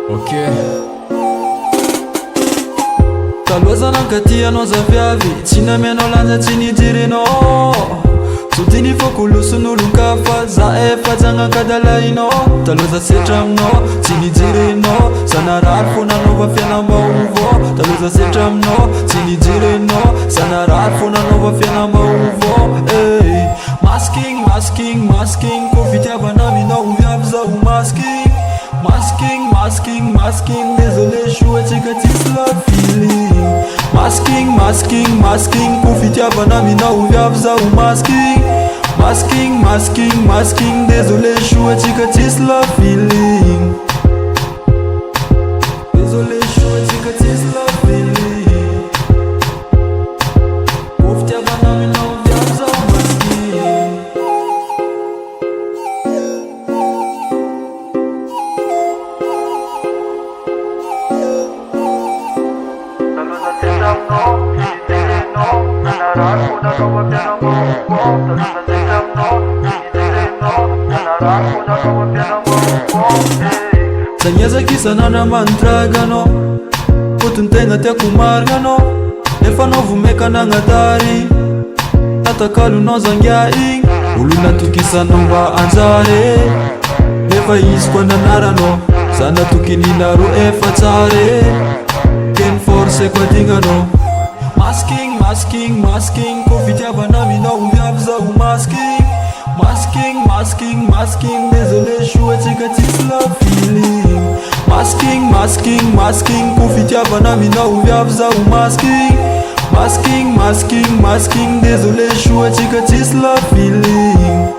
Ok. Taloza nankatia anao zaviavy tsy namianao lanja tsy nijirinao sodiny fokoloson'olon-kafa za efa jagnankadalainao taloza setra aminao tsy nijirinao sanarary fo nanaova fianam-baovao taloza setra aminao tsy nijirinao sanarary fo nanaova fianam-baovao masking masking masking ko fitiavana aminao viavy zaho masking masking masking masking désolé chou atsika tsisy la feeling masking masking masking ko fitiavana aminao viavy zaho masking masking masking masking désolé chou atsika tsisy la feeling désolé chou atsika tsisy la feeling ko fitiavana aminao viavy zaho masking Zagniazakisana mandragano fotontegna tiako marigna efa anao vomeka nagnatary tatakalonao zangia igny olo natokisanao mba anjare nefa izy koa nanaranao za natokininaro efa tsare keny force koa dignanao masking masking masking ko fitiavana aminao viavy zaho masking masking masking masking désolé chou atsika tsisy la feeling masking masking masking ko fitiavana aminao viavy zaho masking masking masking masking désolé chou atsika tsisy la feeling